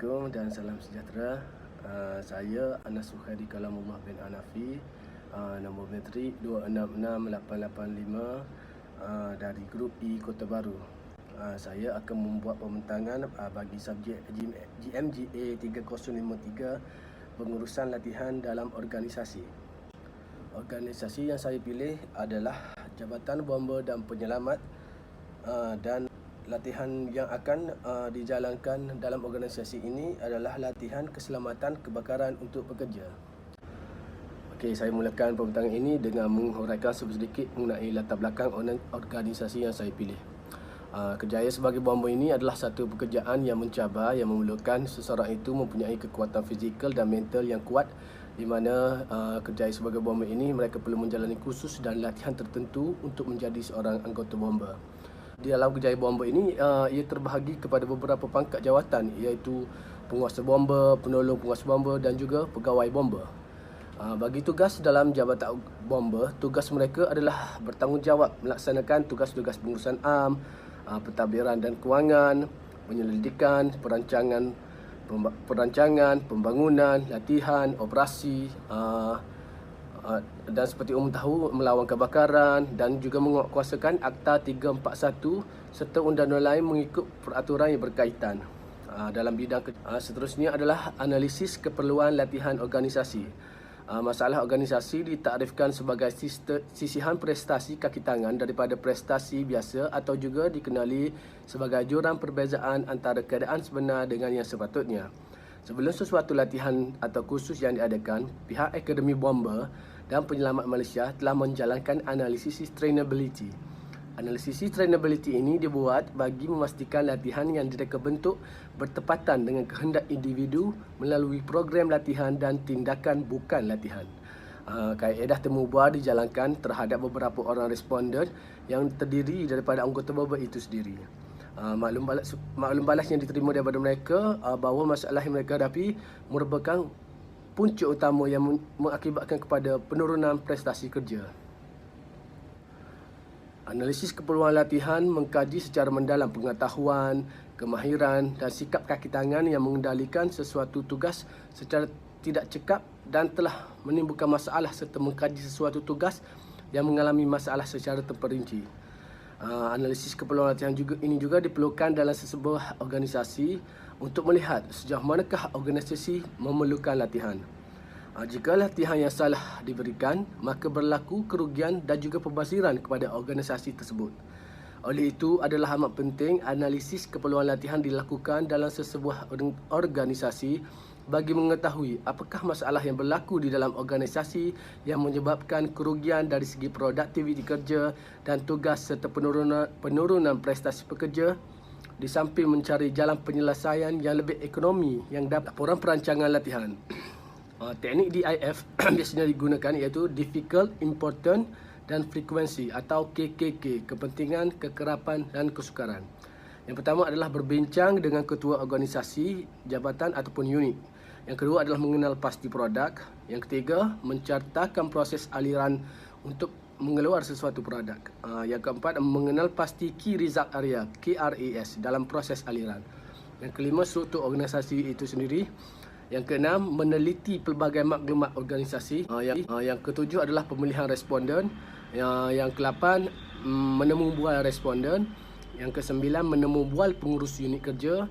Assalamualaikum dan salam sejahtera. Saya Anas Suhaidi Kalamullah bin Hanafi, nombor metrik 266885 dari grup E Kota Baru. Saya akan membuat pembentangan bagi subjek GMGA 3053, pengurusan latihan dalam organisasi. Organisasi yang saya pilih adalah Jabatan Bomba dan Penyelamat, dan latihan yang akan dijalankan dalam organisasi ini adalah latihan keselamatan kebakaran untuk pekerja. Okey, saya mulakan pembentangan ini dengan menguraikan sedikit mengenai latar belakang organisasi yang saya pilih. Kerjaya sebagai bomba ini adalah satu pekerjaan yang mencabar, yang memerlukan seseorang itu mempunyai kekuatan fizikal dan mental yang kuat, di mana kerjaya sebagai bomba ini mereka perlu menjalani kursus dan latihan tertentu untuk menjadi seorang anggota bomba. Di dalam kerjaya bomba ini, ia terbahagi kepada beberapa pangkat jawatan, iaitu penguasa bomba, penolong penguasa bomba dan juga pegawai bomba. Bagi tugas dalam jabatan bomba, tugas mereka adalah bertanggungjawab melaksanakan tugas-tugas pengurusan am, pentadbiran dan kewangan, penyelidikan, perancangan, pembangunan, latihan, operasi, dan seperti umum tahu, melawan kebakaran dan juga menguatkuasakan Akta 341 serta undang-undang lain mengikut peraturan yang berkaitan. Dalam bidang seterusnya adalah analisis keperluan latihan organisasi. Masalah organisasi ditakdirkan sebagai sisihan prestasi kaki tangan daripada prestasi biasa, atau juga dikenali sebagai jurang perbezaan antara keadaan sebenar dengan yang sepatutnya. Sebelum sesuatu latihan atau kursus yang diadakan, pihak Akademi Bomba dan Penyelamat Malaysia telah menjalankan analisis trainability. Analisis trainability ini dibuat bagi memastikan latihan yang direka bentuk bertepatan dengan kehendak individu melalui program latihan dan tindakan bukan latihan. Kaedah temu bual dijalankan terhadap beberapa orang responden yang terdiri daripada anggota bomba itu sendiri. Maklum balas yang diterima daripada mereka bahawa masalah yang mereka hadapi merupakan punca utama yang mengakibatkan kepada penurunan prestasi kerja. Analisis keperluan latihan mengkaji secara mendalam pengetahuan, kemahiran dan sikap kaki tangan yang mengendalikan sesuatu tugas secara tidak cekap dan telah menimbulkan masalah, serta mengkaji sesuatu tugas yang mengalami masalah secara terperinci. Analisis keperluan latihan ini juga diperlukan dalam sebuah organisasi untuk melihat sejauh manakah organisasi memerlukan latihan. Jika latihan yang salah diberikan, maka berlaku kerugian dan juga pembasiran kepada organisasi tersebut. Oleh itu, adalah amat penting analisis keperluan latihan dilakukan dalam sesebuah organisasi bagi mengetahui apakah masalah yang berlaku di dalam organisasi yang menyebabkan kerugian dari segi produktiviti kerja dan tugas serta penurunan prestasi pekerja, di samping mencari jalan penyelesaian yang lebih ekonomi yang dapat. Laporan perancangan latihan. Teknik DIF biasanya digunakan iaitu Difficult, Important dan Frekuensi atau KKK, kepentingan, kekerapan dan kesukaran. Yang pertama adalah berbincang dengan ketua organisasi, jabatan ataupun unit. Yang kedua adalah mengenal pasti produk. Yang ketiga, mencartakan proses aliran untuk mengeluar sesuatu produk. Yang keempat, mengenal pasti Key Result Area, KRAS, dalam proses aliran. Yang kelima, struktur organisasi itu sendiri. Yang keenam, meneliti pelbagai maklumat organisasi. Yang ketujuh adalah pemilihan responden. Yang kelapan, menemu bual responden. Yang kesembilan, menemu bual pengurus unit kerja.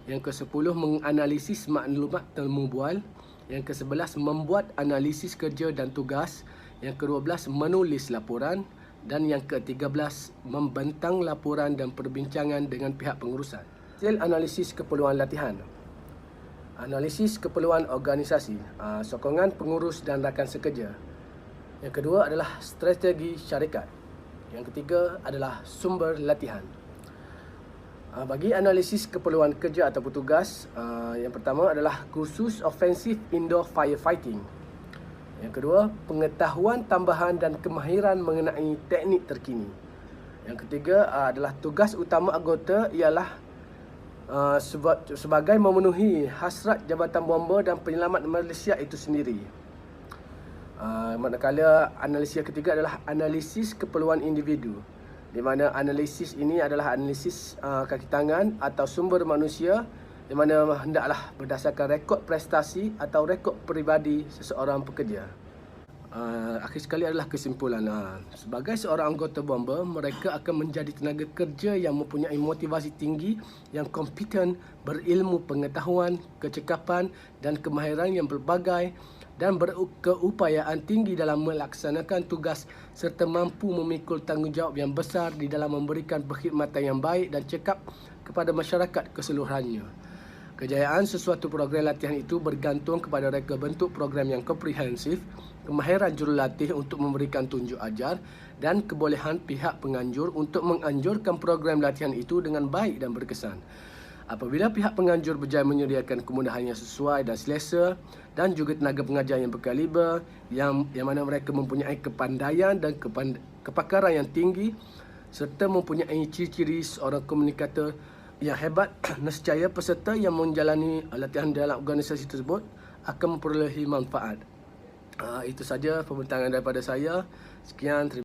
Yang ke-10, menganalisis maklumat temu bual. Yang ke-11, membuat analisis kerja dan tugas. Yang ke-12, menulis laporan. Dan yang ke-13, membentang laporan dan perbincangan dengan pihak pengurusan. Hasil analisis keperluan latihan. Analisis keperluan organisasi, sokongan pengurus dan rakan sekerja. Yang kedua adalah strategi syarikat. Yang ketiga adalah sumber latihan. Bagi analisis keperluan kerja atau petugas, yang pertama adalah kursus offensive indoor firefighting. Yang kedua, pengetahuan tambahan dan kemahiran mengenai teknik terkini. Yang ketiga adalah tugas utama anggota ialah sebagai memenuhi hasrat Jabatan Bomba dan Penyelamat Malaysia itu sendiri. Manakala analisis yang ketiga adalah analisis keperluan individu, di mana analisis ini adalah analisis kaki tangan atau sumber manusia di mana hendaklah berdasarkan rekod prestasi atau rekod peribadi seseorang pekerja. Akhir sekali adalah kesimpulan. Sebagai seorang anggota bomba, mereka akan menjadi tenaga kerja yang mempunyai motivasi tinggi, yang kompeten, berilmu pengetahuan, kecekapan dan kemahiran yang berbagai dan berkeupayaan tinggi dalam melaksanakan tugas serta mampu memikul tanggungjawab yang besar di dalam memberikan perkhidmatan yang baik dan cekap kepada masyarakat keseluruhannya. Kejayaan sesuatu program latihan itu bergantung kepada reka bentuk program yang komprehensif, kemahiran jurulatih untuk memberikan tunjuk ajar dan kebolehan pihak penganjur untuk menganjurkan program latihan itu dengan baik dan berkesan. Apabila pihak penganjur berjaya menyediakan kemudahan yang sesuai dan selesa dan juga tenaga pengajar yang berkaliber yang mana mereka mempunyai kepandaian dan kepakaran yang tinggi serta mempunyai ciri-ciri seorang komunikator yang hebat, nescaya peserta yang menjalani latihan dalam organisasi tersebut akan memperolehi manfaat. Itu saja pembintangan daripada saya. Sekian, terima kasih.